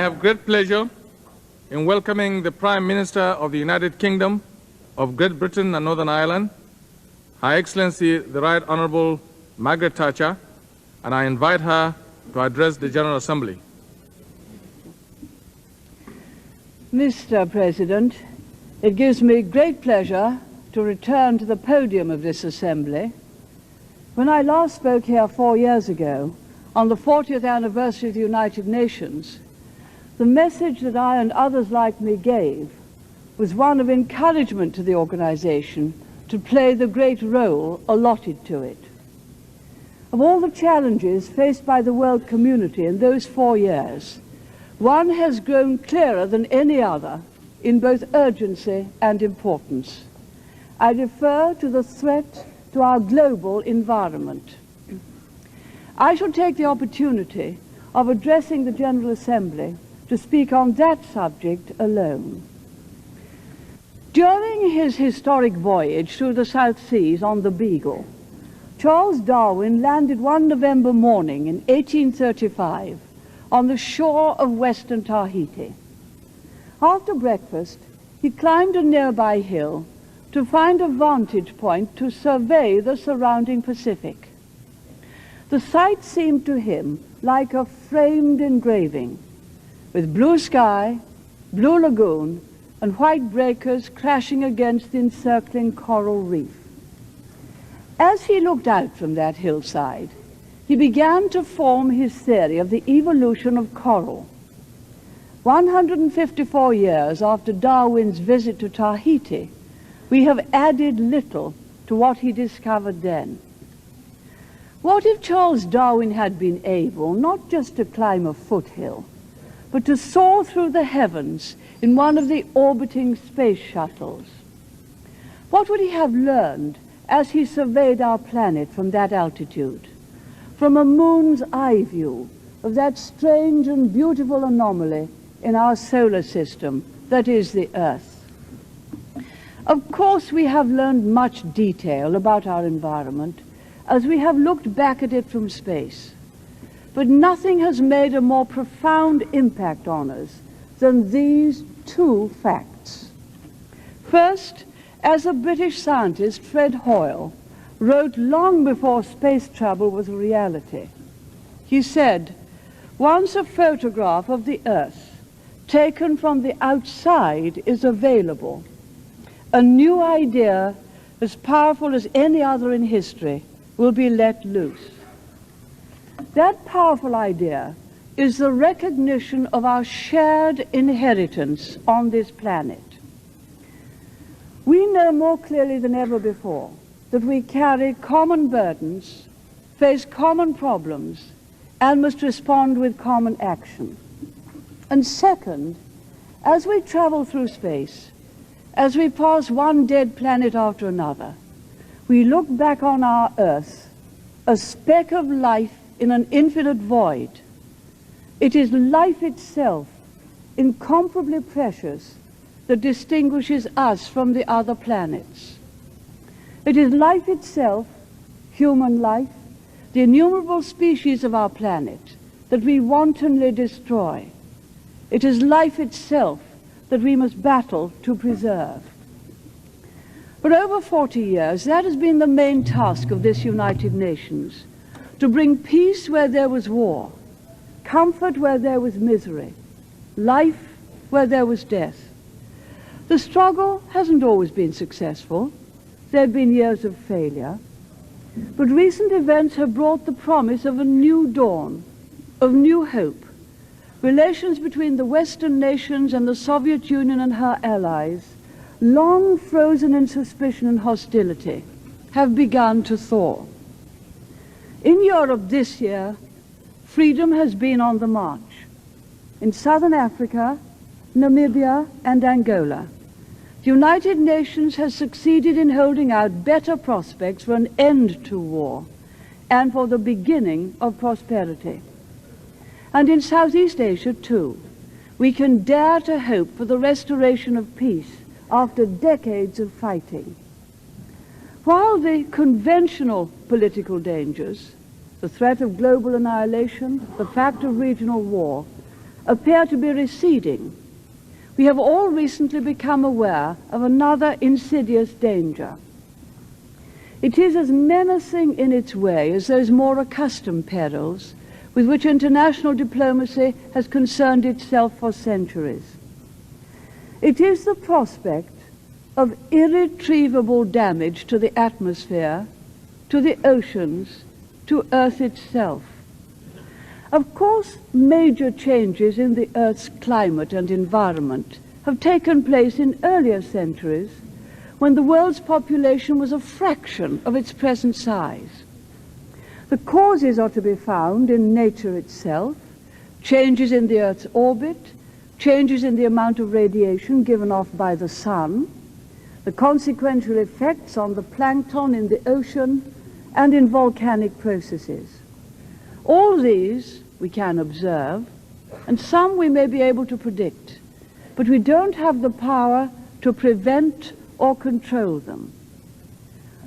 have great pleasure in welcoming the Prime Minister of the United Kingdom of Great Britain and Northern Ireland, Her Excellency the Right Honourable Margaret Thatcher, and I invite her to address the General Assembly. Mr. President, it gives me great pleasure to return to the podium of this Assembly. When I last spoke here 4 years ago, on the 40th anniversary of the United Nations, the message that I and others like me gave was one of encouragement to the organization to play the great role allotted to it. Of all the challenges faced by the world community in those 4 years, one has grown clearer than any other in both urgency and importance. I refer to the threat to our global environment. I shall take the opportunity of addressing the General Assembly to speak on that subject alone. During his historic voyage through the South Seas on the Beagle, Charles Darwin landed one November morning in 1835 on the shore of western Tahiti. After breakfast, he climbed a nearby hill to find a vantage point to survey the surrounding Pacific. The sight seemed to him like a framed engraving, with blue sky, blue lagoon, and white breakers crashing against the encircling coral reef. As he looked out from that hillside, he began to form his theory of the evolution of coral. 154 years after Darwin's visit to Tahiti, we have added little to what he discovered then. What if Charles Darwin had been able not just to climb a foothill, but to soar through the heavens in one of the orbiting space shuttles? What would he have learned as he surveyed our planet from that altitude, from a moon's eye view of that strange and beautiful anomaly in our solar system that is the Earth? Of course, we have learned much detail about our environment as we have looked back at it from space. But nothing has made a more profound impact on us than these two facts. First, as a British scientist, Fred Hoyle, wrote long before space travel was a reality. He said, "Once a photograph of the Earth taken from the outside is available, a new idea as powerful as any other in history will be let loose." That powerful idea is the recognition of our shared inheritance on this planet. We know more clearly than ever before that we carry common burdens, face common problems, and must respond with common action. And second, as we travel through space, as we pass one dead planet after another, we look back on our Earth, a speck of life in an infinite void. It is life itself, incomparably precious, that distinguishes us from the other planets. It is life itself, human life, the innumerable species of our planet, that we wantonly destroy. It is life itself that we must battle to preserve. For over 40 years, that has been the main task of this United Nations, to bring peace where there was war, comfort where there was misery, life where there was death. The struggle hasn't always been successful. There have been years of failure. But recent events have brought the promise of a new dawn, of new hope. Relations between the Western nations and the Soviet Union and her allies, long frozen in suspicion and hostility, have begun to thaw. In Europe this year, freedom has been on the march. In southern Africa, Namibia, and Angola, the United Nations has succeeded in holding out better prospects for an end to war and for the beginning of prosperity. And in Southeast Asia, too, we can dare to hope for the restoration of peace after decades of fighting. While the conventional political dangers, the threat of global annihilation, the fact of regional war, appear to be receding, we have all recently become aware of another insidious danger. It is as menacing in its way as those more accustomed perils with which international diplomacy has concerned itself for centuries. It is the prospect of irretrievable damage to the atmosphere, to the oceans, to Earth itself. Of course, major changes in the Earth's climate and environment have taken place in earlier centuries when the world's population was a fraction of its present size. The causes are to be found in nature itself, changes in the Earth's orbit, changes in the amount of radiation given off by the sun, the consequential effects on the plankton in the ocean, and in volcanic processes. All these we can observe, and some we may be able to predict, but we don't have the power to prevent or control them.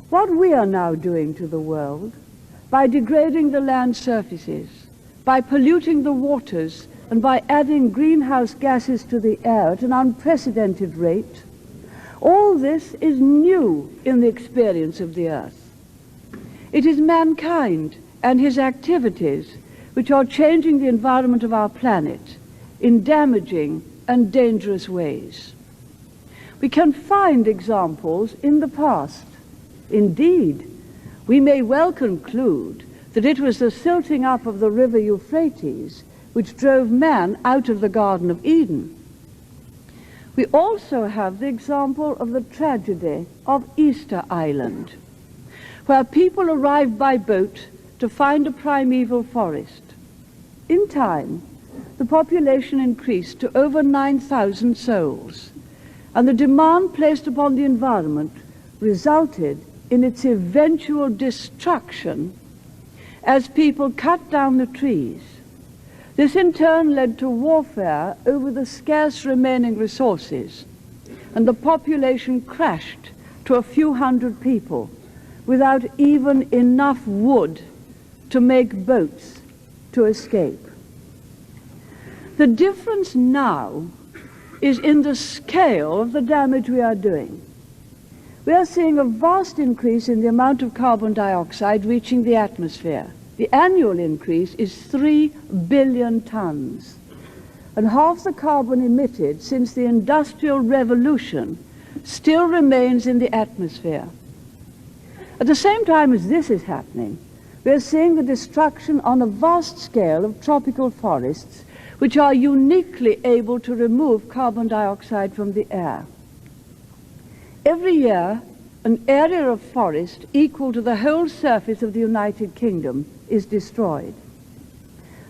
What we are now doing to the world, by degrading the land surfaces, by polluting the waters, and by adding greenhouse gases to the air at an unprecedented rate, all this is new in the experience of the Earth. It is mankind and his activities which are changing the environment of our planet in damaging and dangerous ways. We can find examples in the past. Indeed, we may well conclude that it was the silting up of the river Euphrates which drove man out of the Garden of Eden. We also have the example of the tragedy of Easter Island, where people arrived by boat to find a primeval forest. In time, the population increased to over 9,000 souls, and the demand placed upon the environment resulted in its eventual destruction as people cut down the trees. This in turn led to warfare over the scarce remaining resources, and the population crashed to a few hundred people without even enough wood to make boats to escape. The difference now is in the scale of the damage we are doing. We are seeing a vast increase in the amount of carbon dioxide reaching the atmosphere. The annual increase is 3 billion tons, and half the carbon emitted since the Industrial Revolution still remains in the atmosphere. At the same time as this is happening, we are seeing the destruction on a vast scale of tropical forests which are uniquely able to remove carbon dioxide from the air. Every year, an area of forest equal to the whole surface of the United Kingdom is destroyed.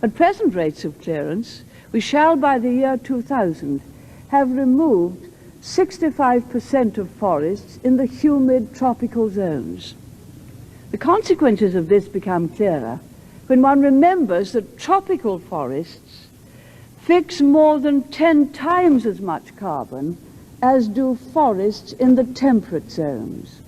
At present rates of clearance, we shall by the year 2000 have removed 65% of forests in the humid tropical zones. The consequences of this become clearer when one remembers that tropical forests fix more than 10 times as much carbon as do forests in the temperate zones.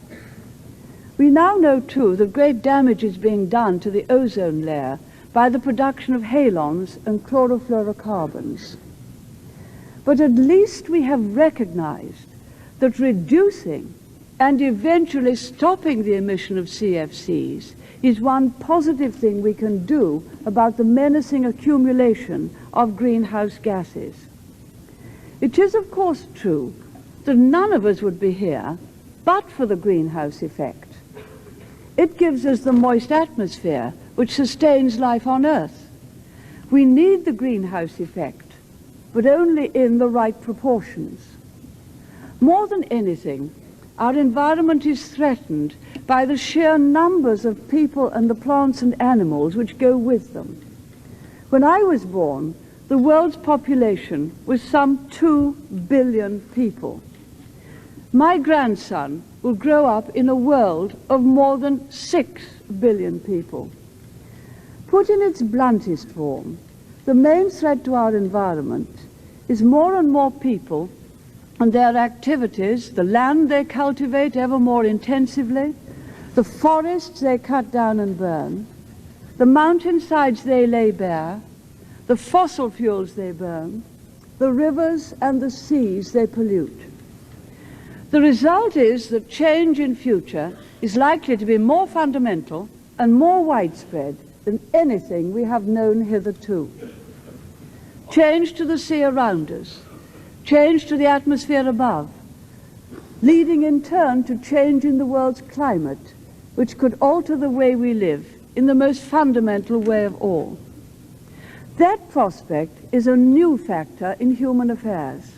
We now know, too, that great damage is being done to the ozone layer by the production of halons and chlorofluorocarbons. But at least we have recognized that reducing and eventually stopping the emission of CFCs is one positive thing we can do about the menacing accumulation of greenhouse gases. It is, of course, true that none of us would be here but for the greenhouse effect. It gives us the moist atmosphere which sustains life on Earth. We need the greenhouse effect, but only in the right proportions. More than anything, our environment is threatened by the sheer numbers of people and the plants and animals which go with them. When I was born, the world's population was some 2 billion people. My grandson will grow up in a world of more than 6 billion people. Put in its bluntest form, the main threat to our environment is more and more people and their activities, the land they cultivate ever more intensively, the forests they cut down and burn, the mountainsides they lay bare, the fossil fuels they burn, the rivers and the seas they pollute. The result is that change in future is likely to be more fundamental and more widespread than anything we have known hitherto. Change to the sea around us, change to the atmosphere above, leading in turn to change in the world's climate, which could alter the way we live in the most fundamental way of all. That prospect is a new factor in human affairs.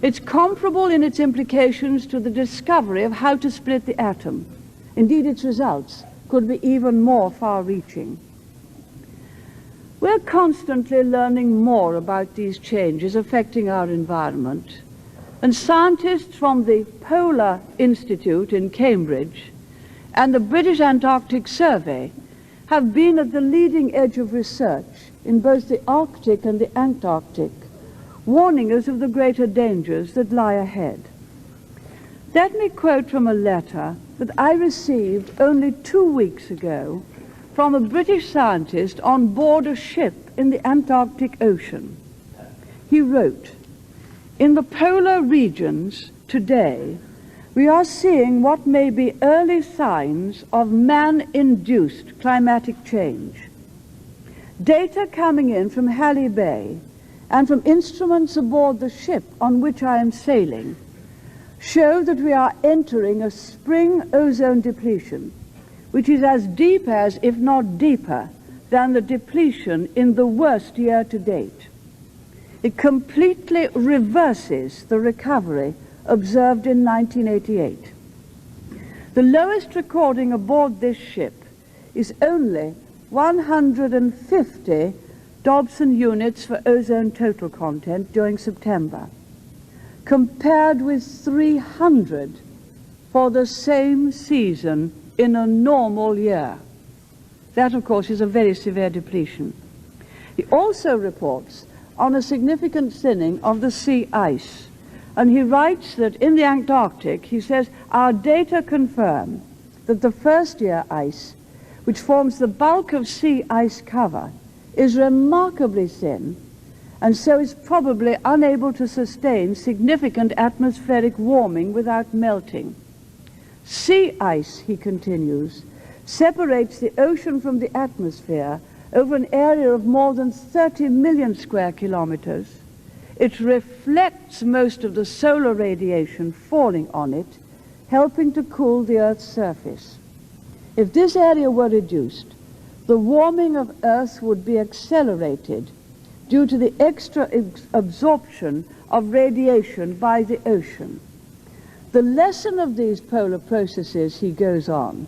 It's comparable in its implications to the discovery of how to split the atom. Indeed, its results could be even more far-reaching. We're constantly learning more about these changes affecting our environment, and scientists from the Polar Institute in Cambridge and the British Antarctic Survey have been at the leading edge of research in both the Arctic and the Antarctic, warning us of the greater dangers that lie ahead. Let me quote from a letter that I received only 2 weeks ago from a British scientist on board a ship in the Antarctic Ocean. He wrote, "In the polar regions today, we are seeing what may be early signs of man-induced climatic change. Data coming in from Halley Bay and from instruments aboard the ship on which I am sailing show that we are entering a spring ozone depletion, which is as deep as, if not deeper, than the depletion in the worst year to date. It completely reverses the recovery observed in 1988. The lowest recording aboard this ship is only 150 Dobson units for ozone total content during September, compared with 300 for the same season in a normal year. That, of course, is a very severe depletion." He also reports on a significant thinning of the sea ice, and he writes that in the Antarctic, he says, "Our data confirm that the first-year ice, which forms the bulk of sea ice cover, is remarkably thin, and so is probably unable to sustain significant atmospheric warming without melting. Sea ice," he continues, "separates the ocean from the atmosphere over an area of more than 30 million square kilometers. It reflects most of the solar radiation falling on it, helping to cool the Earth's surface. If this area were reduced, the warming of Earth would be accelerated due to the extra absorption of radiation by the ocean. The lesson of these polar processes," he goes on,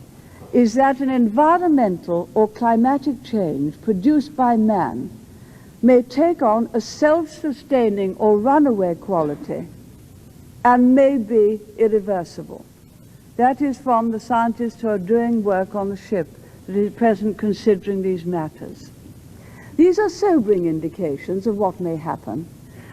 "is that an environmental or climatic change produced by man may take on a self-sustaining or runaway quality and may be irreversible." That is from the scientists who are doing work on the ship that is at present considering these matters. These are sobering indications of what may happen,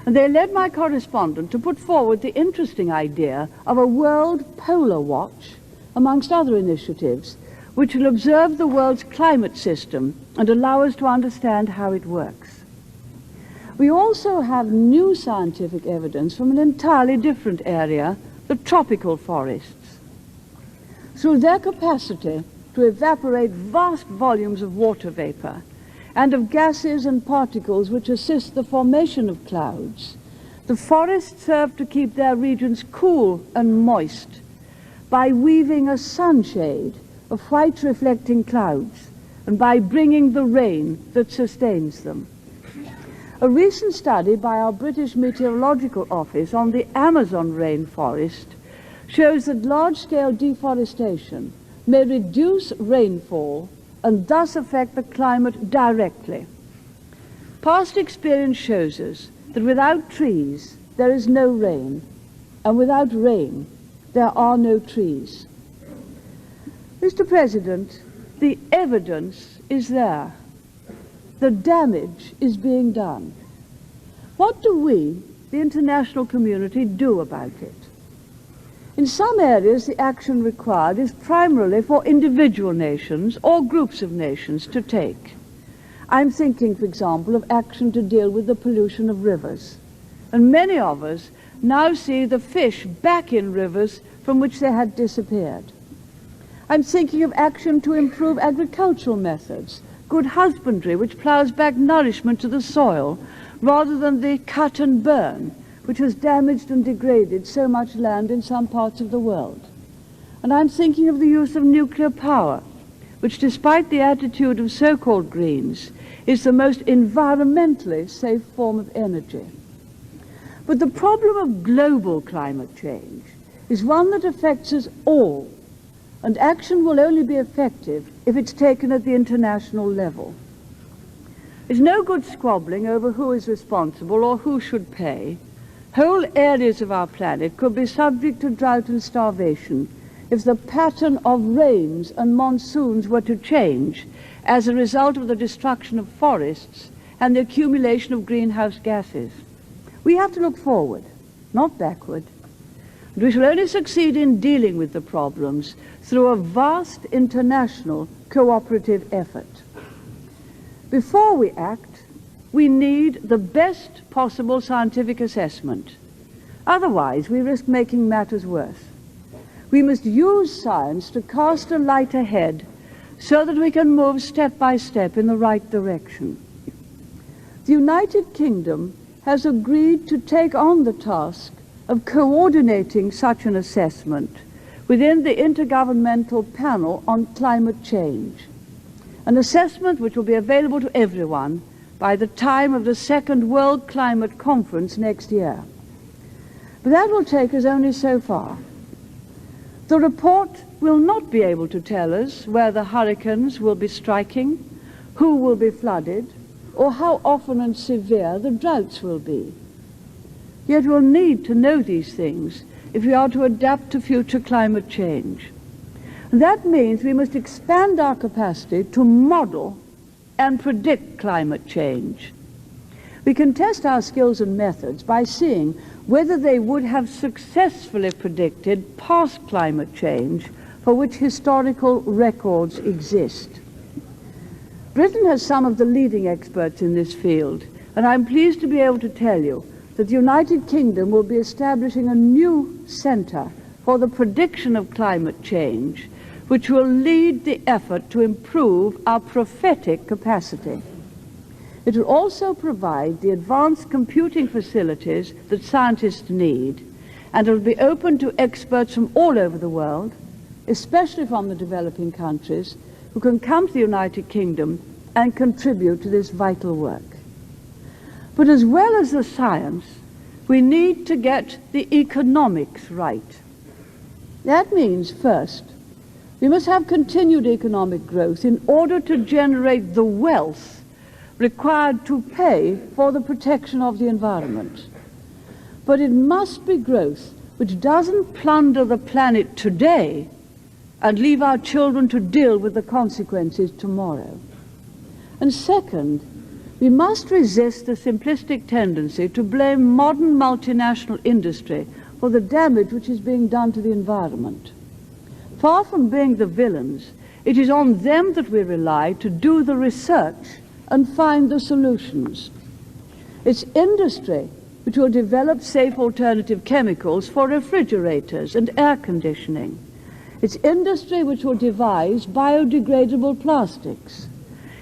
and they led my correspondent to put forward the interesting idea of a World Polar Watch, amongst other initiatives, which will observe the world's climate system and allow us to understand how it works. We also have new scientific evidence from an entirely different area, the tropical forests. Through their capacity to evaporate vast volumes of water vapor and of gases and particles which assist the formation of clouds, the forests serve to keep their regions cool and moist by weaving a sunshade of white reflecting clouds and by bringing the rain that sustains them. A recent study by our British Meteorological Office on the Amazon rainforest shows that large-scale deforestation may reduce rainfall and thus affect the climate directly. Past experience shows us that without trees there is no rain, and without rain there are no trees. Mr. President, the evidence is there. The damage is being done. What do we, the international community, do about it? In some areas, the action required is primarily for individual nations or groups of nations to take. I'm thinking, for example, of action to deal with the pollution of rivers. And many of us now see the fish back in rivers from which they had disappeared. I'm thinking of action to improve agricultural methods, good husbandry which plows back nourishment to the soil rather than the cut and burn which has damaged and degraded so much land in some parts of the world. And I'm thinking of the use of nuclear power, which despite the attitude of so-called Greens, is the most environmentally safe form of energy. But the problem of global climate change is one that affects us all, and action will only be effective if it's taken at the international level. There's no good squabbling over who is responsible or who should pay. Whole areas of our planet could be subject to drought and starvation if the pattern of rains and monsoons were to change as a result of the destruction of forests and the accumulation of greenhouse gases. We have to look forward, not backward. And we shall only succeed in dealing with the problems through a vast international cooperative effort. Before we act, we need the best possible scientific assessment. Otherwise, we risk making matters worse. We must use science to cast a light ahead so that we can move step by step in the right direction. The United Kingdom has agreed to take on the task of coordinating such an assessment within the Intergovernmental Panel on Climate Change, an assessment which will be available to everyone by the time of the second World Climate Conference next year. But that will take us only so far. The report will not be able to tell us where the hurricanes will be striking, who will be flooded, or how often and severe the droughts will be. Yet we'll need to know these things if we are to adapt to future climate change. And that means we must expand our capacity to model and predict climate change. We can test our skills and methods by seeing whether they would have successfully predicted past climate change for which historical records exist. Britain has some of the leading experts in this field, and I'm pleased to be able to tell you that the United Kingdom will be establishing a new centre for the prediction of climate change, which will lead the effort to improve our prophetic capacity. It will also provide the advanced computing facilities that scientists need, and it will be open to experts from all over the world, especially from the developing countries, who can come to the United Kingdom and contribute to this vital work. But as well as the science, we need to get the economics right. That means, first, we must have continued economic growth in order to generate the wealth required to pay for the protection of the environment. But it must be growth which doesn't plunder the planet today and leave our children to deal with the consequences tomorrow. And second, we must resist the simplistic tendency to blame modern multinational industry for the damage which is being done to the environment. Far from being the villains, it is on them that we rely to do the research and find the solutions. It's industry which will develop safe alternative chemicals for refrigerators and air conditioning. It's industry which will devise biodegradable plastics.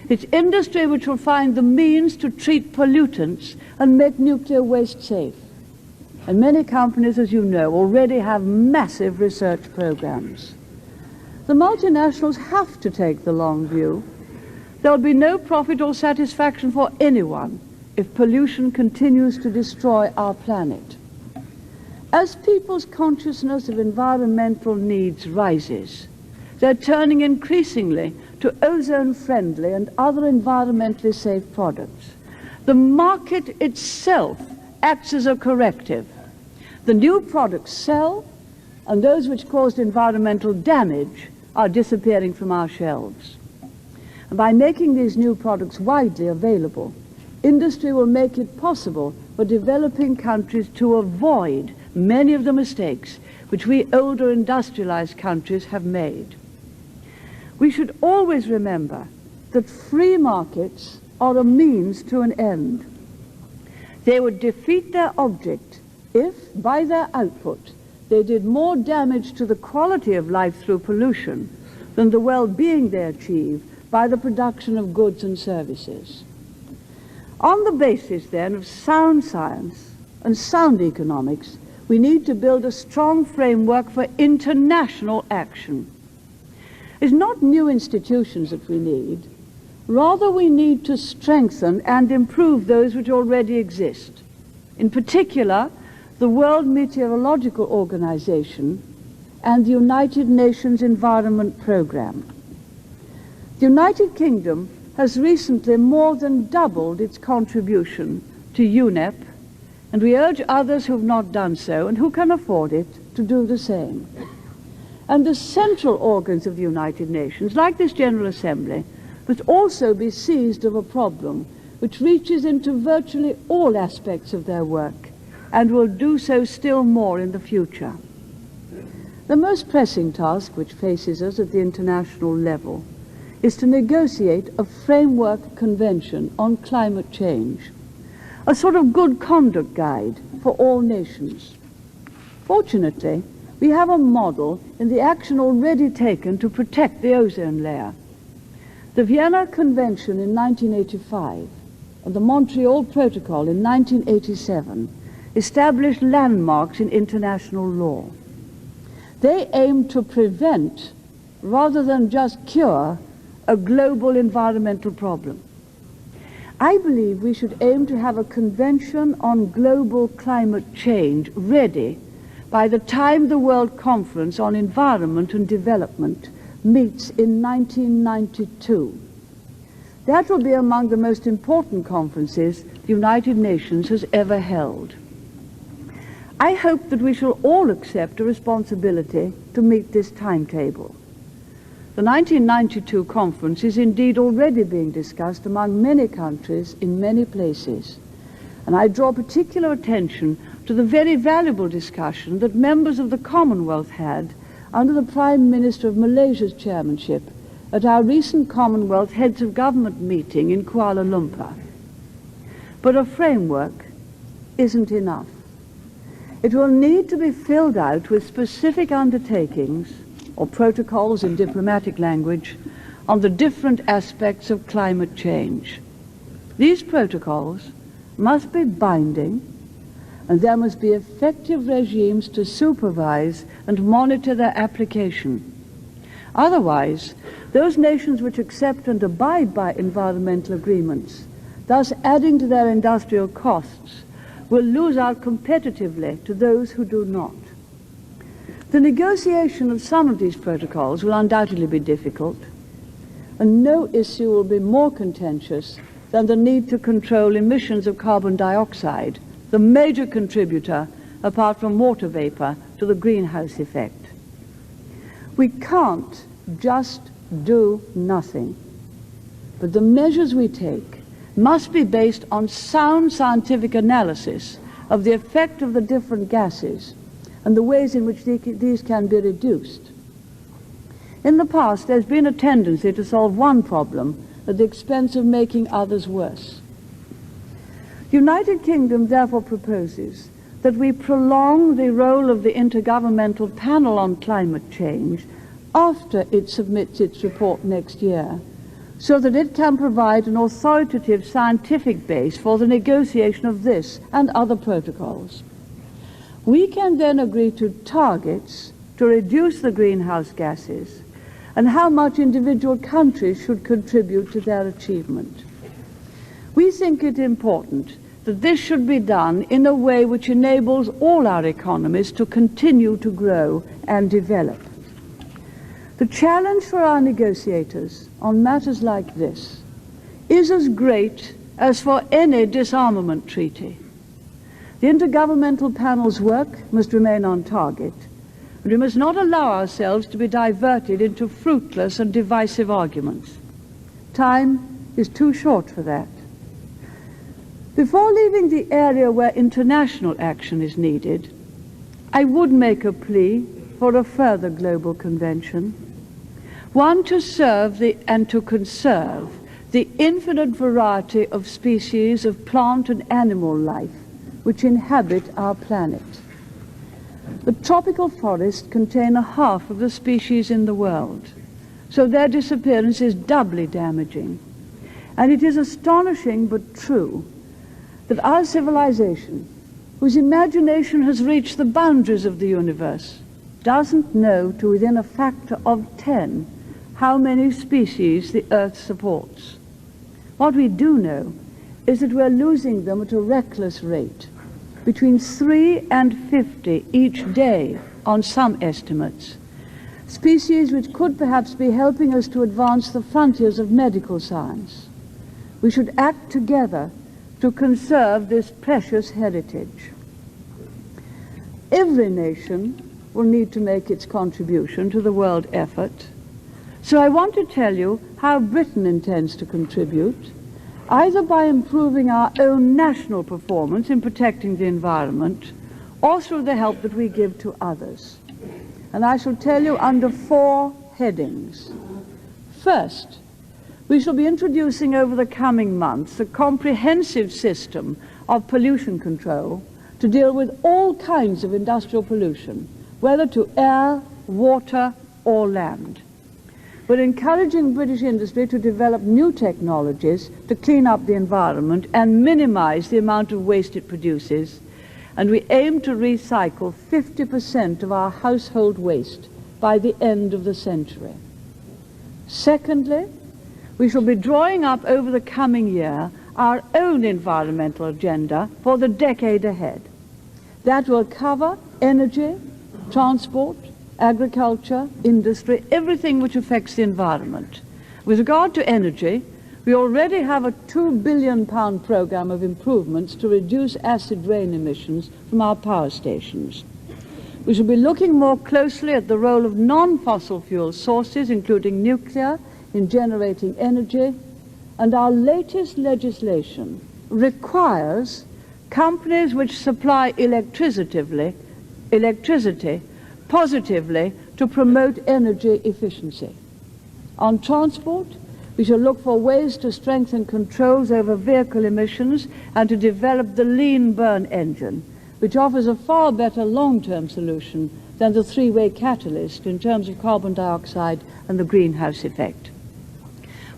It's industry which will find the means to treat pollutants and make nuclear waste safe. And many companies, as you know, already have massive research programs. The multinationals have to take the long view. There will be no profit or satisfaction for anyone if pollution continues to destroy our planet. As people's consciousness of environmental needs rises, they're turning increasingly to ozone-friendly and other environmentally safe products. The market itself acts as a corrective. The new products sell, and those which caused environmental damage are disappearing from our shelves. And by making these new products widely available, industry will make it possible for developing countries to avoid many of the mistakes which we older industrialized countries have made. We should always remember that free markets or a means to an end. They would defeat their object if, by their output, they did more damage to the quality of life through pollution than the well-being they achieve by the production of goods and services. On the basis, then, of sound science and sound economics, we need to build a strong framework for international action. It's not new institutions that we need. Rather, we need to strengthen and improve those which already exist. In particular, the World Meteorological Organization and the United Nations Environment Programme. The United Kingdom has recently more than doubled its contribution to UNEP, and we urge others who have not done so and who can afford it to do the same. And the central organs of the United Nations, like this General Assembly, must also be seized of a problem which reaches into virtually all aspects of their work and will do so still more in the future. The most pressing task which faces us at the international level is to negotiate a framework convention on climate change, a sort of good conduct guide for all nations. Fortunately, we have a model in the action already taken to protect the ozone layer. The Vienna Convention in 1985 and the Montreal Protocol in 1987 established landmarks in international law. They aim to prevent, rather than just cure, a global environmental problem. I believe we should aim to have a convention on global climate change ready by the time the World Conference on Environment and Development meets in 1992. That will be among the most important conferences the United Nations has ever held. I hope that we shall all accept a responsibility to meet this timetable. The 1992 conference is indeed already being discussed among many countries in many places, and I draw particular attention to the very valuable discussion that members of the Commonwealth had under the Prime Minister of Malaysia's chairmanship at our recent Commonwealth Heads of Government meeting in Kuala Lumpur. But a framework isn't enough. It will need to be filled out with specific undertakings, or protocols in diplomatic language, on the different aspects of climate change. These protocols must be binding, and there must be effective regimes to supervise and monitor their application. Otherwise, those nations which accept and abide by environmental agreements, thus adding to their industrial costs, will lose out competitively to those who do not. The negotiation of some of these protocols will undoubtedly be difficult, and no issue will be more contentious than the need to control emissions of carbon dioxide, the major contributor, apart from water vapor, to the greenhouse effect. We can't just do nothing, but the measures we take must be based on sound scientific analysis of the effect of the different gases and the ways in which these can be reduced. In the past, there's been a tendency to solve one problem at the expense of making others worse. The United Kingdom therefore proposes that we prolong the role of the Intergovernmental Panel on Climate Change after it submits its report next year, so that it can provide an authoritative scientific base for the negotiation of this and other protocols. We can then agree to targets to reduce the greenhouse gases and how much individual countries should contribute to their achievement. We think it important that this should be done in a way which enables all our economies to continue to grow and develop. The challenge for our negotiators on matters like this is as great as for any disarmament treaty. The Intergovernmental Panel's work must remain on target, and we must not allow ourselves to be diverted into fruitless and divisive arguments. Time is too short for that. Before leaving the area where international action is needed, I would make a plea for a further global convention, one to serve and to conserve the infinite variety of species of plant and animal life which inhabit our planet. The tropical forests contain a half of the species in the world, so their disappearance is doubly damaging. And it is astonishing but true that our civilization, whose imagination has reached the boundaries of the universe, doesn't know to within a factor of 10 how many species the Earth supports. What we do know is that we're losing them at a reckless rate, between 3 and 50 each day on some estimates, species which could perhaps be helping us to advance the frontiers of medical science. We should act together to conserve this precious heritage. Every nation will need to make its contribution to the world effort. So I want to tell you how Britain intends to contribute, either by improving our own national performance in protecting the environment, or through the help that we give to others. And I shall tell you under 4 headings. First, we shall be introducing over the coming months a comprehensive system of pollution control to deal with all kinds of industrial pollution, whether to air, water, or land. We're encouraging British industry to develop new technologies to clean up the environment and minimize the amount of waste it produces, and we aim to recycle 50% of our household waste by the end of the century. Secondly, we shall be drawing up over the coming year our own environmental agenda for the decade ahead. That will cover energy, transport, agriculture, industry, everything which affects the environment. With regard to energy, we already have a £2 billion programme of improvements to reduce acid rain emissions from our power stations. We shall be looking more closely at the role of non-fossil fuel sources, including nuclear, in generating energy, and our latest legislation requires companies which supply electricity positively to promote energy efficiency. On transport, we shall look for ways to strengthen controls over vehicle emissions and to develop the lean burn engine, which offers a far better long-term solution than the 3-way catalyst in terms of carbon dioxide and the greenhouse effect.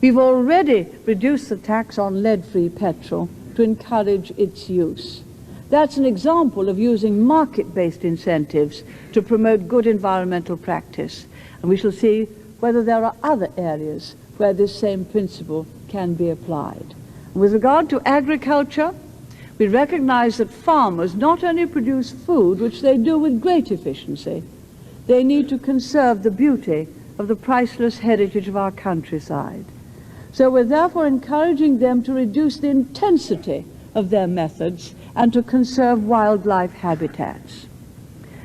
We've already reduced the tax on lead-free petrol to encourage its use. That's an example of using market-based incentives to promote good environmental practice, and we shall see whether there are other areas where this same principle can be applied. With regard to agriculture, we recognize that farmers not only produce food, which they do with great efficiency, they need to conserve the beauty of the priceless heritage of our countryside. So we're therefore encouraging them to reduce the intensity of their methods and to conserve wildlife habitats.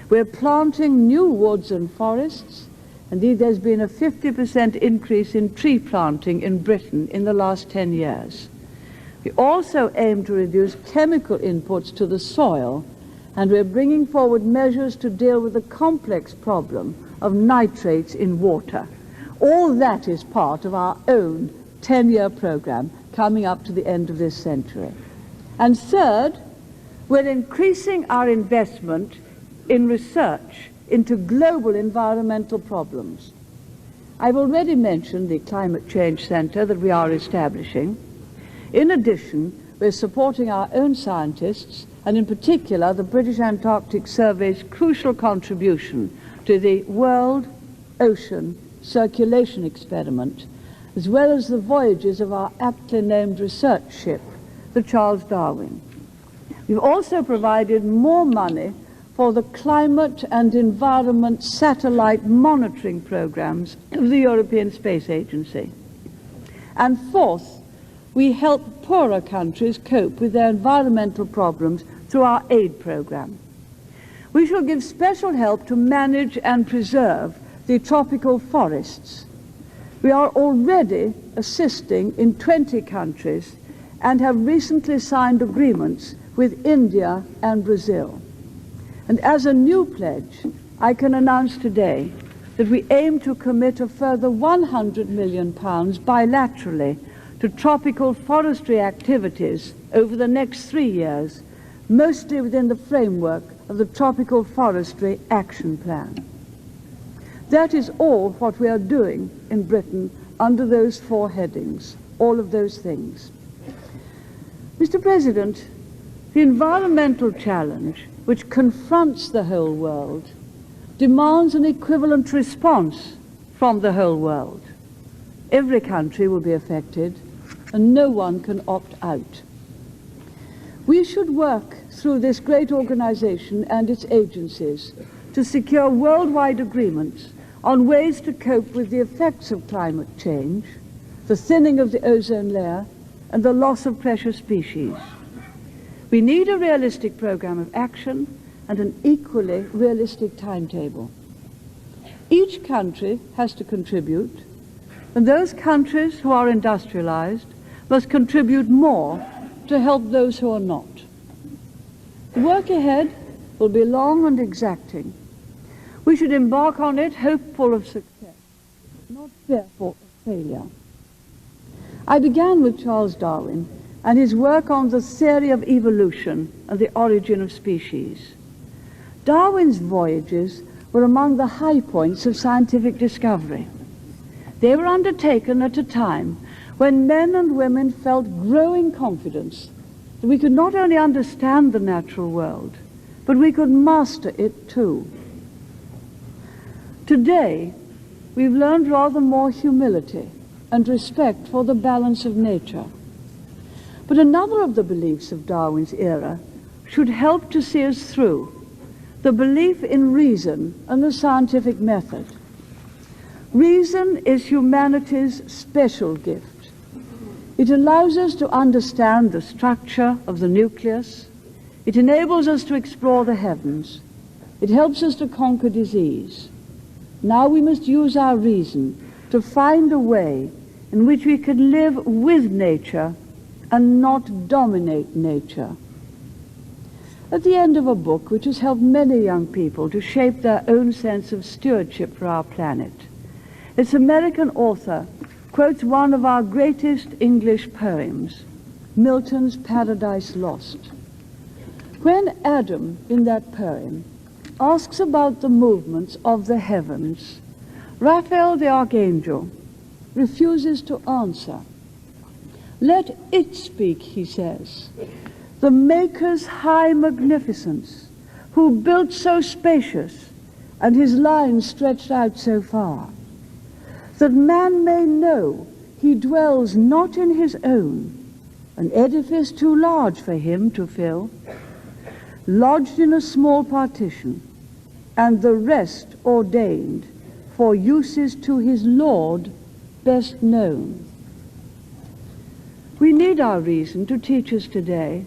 We're planting new woods and forests. Indeed, there's been a 50% increase in tree planting in Britain in the last 10 years. We also aim to reduce chemical inputs to the soil, and we're bringing forward measures to deal with the complex problem of nitrates in water. All that is part of our own 10-year program coming up to the end of this century. And third, we're increasing our investment in research into global environmental problems. I've already mentioned the Climate Change Centre that we are establishing. In addition, we're supporting our own scientists, and in particular the British Antarctic Survey's crucial contribution to the World Ocean Circulation Experiment, as well as the voyages of our aptly named research ship, the Charles Darwin. We've also provided more money for the climate and environment satellite monitoring programs of the European Space Agency. And fourth, we help poorer countries cope with their environmental problems through our aid program. We shall give special help to manage and preserve the tropical forests. We are already assisting in 20 countries and have recently signed agreements with India and Brazil. And as a new pledge, I can announce today that we aim to commit a further £100 million bilaterally to tropical forestry activities over the next 3 years, mostly within the framework of the Tropical Forestry Action Plan. That is all what we are doing in Britain under those 4 headings, all of those things. Mr. President, the environmental challenge which confronts the whole world demands an equivalent response from the whole world. Every country will be affected, and no one can opt out. We should work through this great organization and its agencies to secure worldwide agreements on ways to cope with the effects of climate change, the thinning of the ozone layer, and the loss of precious species. We need a realistic program of action and an equally realistic timetable. Each country has to contribute, and those countries who are industrialized must contribute more to help those who are not. The work ahead will be long and exacting. We should embark on it hopeful of success, not fearful of failure. I began with Charles Darwin and his work on the theory of evolution and the origin of species. Darwin's voyages were among the high points of scientific discovery. They were undertaken at a time when men and women felt growing confidence that we could not only understand the natural world, but we could master it too. Today, we've learned rather more humility and respect for the balance of nature. But another of the beliefs of Darwin's era should help to see us through, the belief in reason and the scientific method. Reason is humanity's special gift. It allows us to understand the structure of the nucleus. It enables us to explore the heavens. It helps us to conquer disease. Now we must use our reason to find a way in which we can live with nature and not dominate nature. At the end of a book which has helped many young people to shape their own sense of stewardship for our planet, its American author quotes one of our greatest English poems, Milton's Paradise Lost. When Adam, in that poem, asks about the movements of the heavens, Raphael the archangel refuses to answer. Let it speak, he says, the Maker's high magnificence, who built so spacious and his lines stretched out so far, that man may know he dwells not in his own, an edifice too large for him to fill, lodged in a small partition, and the rest ordained for uses to his Lord best known. We need our reason to teach us today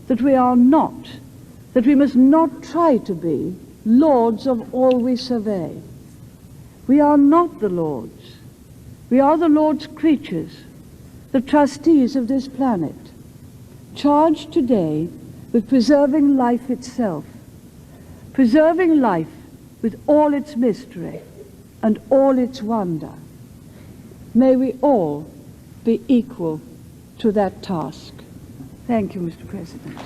that we are not, that we must not try to be, lords of all we survey. We are not the lords. We are the Lord's creatures, the trustees of this planet, charged today with preserving life itself, preserving life with all its mystery and all its wonder. May we all be equal to that task. Thank you, Mr. President.